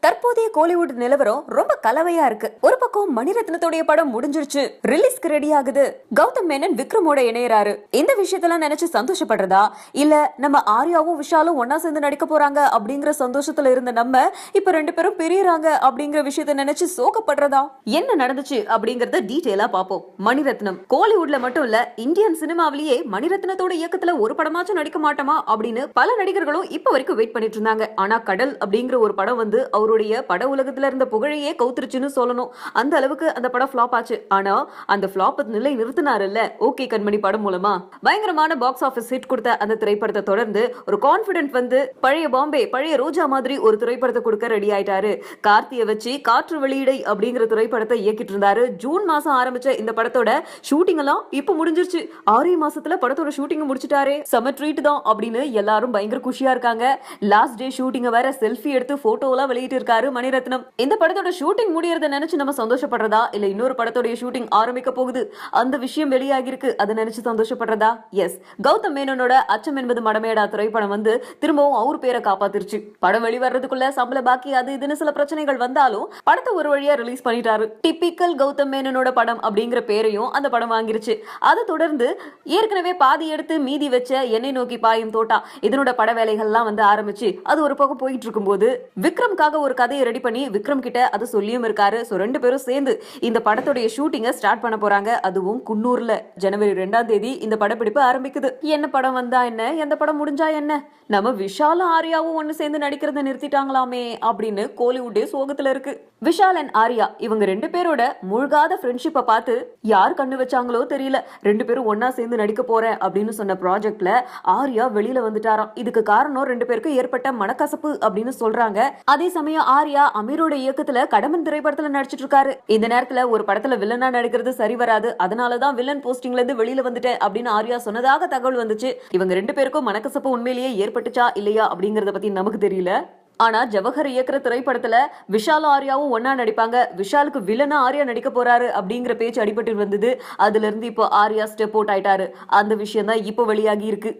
தற்போதைய கோலிவுட் நிலவரம் ரொம்ப கலவையா இருக்கு. ஒரு பக்கம் மணிரத்னத்தோடைய படம் முடிஞ்சிருச்சு, ரிலீஸ்க்கு ரெடி ஆகுது. கௌதம் மேனன் விக்ரமோட இணையறாரு. இந்த விஷயத்தெல்லாம் நினைச்சு சந்தோஷப்படுறதா, இல்ல நம்ம ஆர்யாவும் விஷாலும் ஒன்னா சேர்ந்து நடிக்க போறாங்க அப்படிங்கிற சந்தோஷத்துல இருந்த நம்ம இப்ப ரெண்டு பேரும் பிரியறாங்க அப்படிங்கிற விஷயத்த நினைச்சு சோகப்படுறதா, என்ன நடந்துச்சு அப்படிங்கறத டீடைலா பாப்போம். மணிரத்னம் கோலிவுட்ல மட்டும் இல்ல, இந்தியன் சினிமாவிலேயே மணிரத்னத்தோட இயக்கத்துல ஒரு படமாச்சும் நடிக்க மாட்டோமா அப்படின்னு பல நடிகர்களும் இப்ப வரைக்கும் வெயிட் பண்ணிட்டு இருந்தாங்க. ஆனா கடல் அப்படிங்கிற ஒரு படம் வந்து அவருடைய பட உலகத்துல இருந்த புகழையே கவுத்துருச்சுன்னு சொல்லணும். அந்த அளவுக்கு அந்த படம் ஃபிளாப் ஆச்சு. ஆனா அந்த ஃபிளாப் நிலை நிறுத்தினாருல்ல ஓகே கண்மணி படம் மூலமா பயங்கரமான பாக்ஸ் ஆபீஸ் ஹிட் கொடுத்த அந்த திரைப்படத்தை தொடர்ந்து ஒரு கான்பிடன்ட் வந்து பழைய பாம்பே பழைய ரோஜா மாதிரி ஒரு திரைப்படத்தை கொடுக்க ரெடி ஆயிட்டாரு. கார்த்தியை வச்சு காற்று வெளியீடை அப்படிங்கிற திரைப்படத்தை இயக்கிட்டு இருந்தாரு. ஜூன் மாசம் ஆரம்பிச்ச இந்த படத்தோட ஷூட்டிங் எல்லாம் இப்ப முடிஞ்சிருச்சு. 6 மாசத்துல படத்தோட ஷூட்டிங் முடிச்சிட்டாரு. செம ட்ரீட் தான் அப்படின்னு எல்லாரும் பயங்கர குஷியா இருக்காங்க. லாஸ்ட் டே ஷூட்டிங் வேற செல்ஃபி எடுத்து போட்டோ எல்லாம் வெளியிட்டு இருக்காரு மணிரத்னம். இந்த படத்தோட ஷூட்டிங் முடியறத நினைச்சு நம்ம சந்தோஷப்படுறதா, இல்ல இன்னொரு படத்தோட ஷூட்டிங் ஆரம்பிக்க போகுது அந்த விஷயம் வெளியாகி இருக்கு அதை நினைச்சு சந்தோஷப்படுறதா? எஸ், கௌதம் மேனனோட அச்சம் என்பது மடமேடா திரைப்படம் வந்து திரும்பவும் அவர் பேரை காப்பாத்திருச்சு. படம் வெளிவரதுக்குள்ள சம்பள பாக்கி அது இதுன்னு சில பிரச்சனைகள் வந்தாலும் படத்தை ஒரு வழியா ரிலீஸ் பண்ணிட்டாரு. டிபிக்கல் கௌதம் மேனனோட படம் அப்படிங்கிற பேரையும் அந்த படம் வாங்கிருச்சு. அதை தொடர்ந்து ஏற்கனவே பாதி எடுத்து மீதி வச்ச என்னை நோக்கி பாயும் தோட்டா இதனோட பட வேலைகள்லாம் வந்து ஆரம்பிச்சு அது ஒரு பக்கம் போயிட்டு இருக்கும் போது விக்ரம்காக ஒரு கதையை ரெடி பண்ணி விக்ரம் கிட்ட அது சொல்லியும் இருக்காரு. சோ ரெண்டு பேரும் சேர்ந்து இந்த படத்தோட ஷூட்டிங்க ஸ்டார்ட் பண்ண போறாங்க. அதுவும் குன்னூர்ல ஜனவரி 2ஆம் தேதி இந்த படப்பிடிப்பு ஆரம்பிக்குது. என்ன படம் வந்தா என்ன, எந்த படம் முடிஞ்சா என்ன, நம்ம விஷாலும் ஆர்யாவும் ஒன்னு சேர்ந்து நடிக்கிறத நிறுத்திட்டாங்களாமே அப்படின்னு கோலிவுட்டே சோகத்துல இருக்கு. விஷால் அண்ட் ஆர்யா இவங்க ரெண்டு பேரோட முழுகாத ஃப்ரெண்ட்ஷிப்பை பார்த்து யார் கண்ணு வச்சாங்களோ தெரியல. ரெண்டு பேரும் ஒன்னா சேர்ந்து நடிக்க போறேன் அப்படின்னு சொன்ன ப்ராஜெக்ட்ல ஆர்யா வெளியில வந்துட்டாராம். இதுக்கு காரணம் ரெண்டு பேருக்கு ஏற்பட்ட மனக்கசப்பு அப்படின்னு சொல்றாங்க. அதே சமயம் ஆர்யா அமீரோட இயக்கத்துல கடமன் திரைப்படத்துல நடிச்சிட்டு இருக்காரு. இந்த நேரத்துல ஒரு படத்துல வில்லனா நடிக்கிறது சரி வராது, அதனாலதான் வில்லன் போஸ்டிங்ல இருந்து வெளியில வந்துட்டேன் அப்படின்னு ஆர்யா சொன்னதாக தகவல் வந்துச்சு. இவங்க ரெண்டு பேருக்கும் மனக்கசப்பு உண்மையிலேயே ஏற்பட்டுச்சா இல்லையா அப்படிங்கறத பத்தி நமக்கு தெரியல. ஆனா ஜவஹர் இயக்குற திரைப்படத்துல விஷாலும் ஆர்யாவும் ஒன்னா நடிப்பாங்க. விஷாலுக்கு வில்லனா ஆர்யா நடிக்க போறாரு அப்படிங்கிற பேச்சு அடிபட்டு வந்தது. அதுல இருந்து இப்போ ஆர்யா ஸ்டெப் அவுட் ஆயிட்டாரு. அந்த விஷயம் தான் இப்போ வெளியாகி இருக்கு.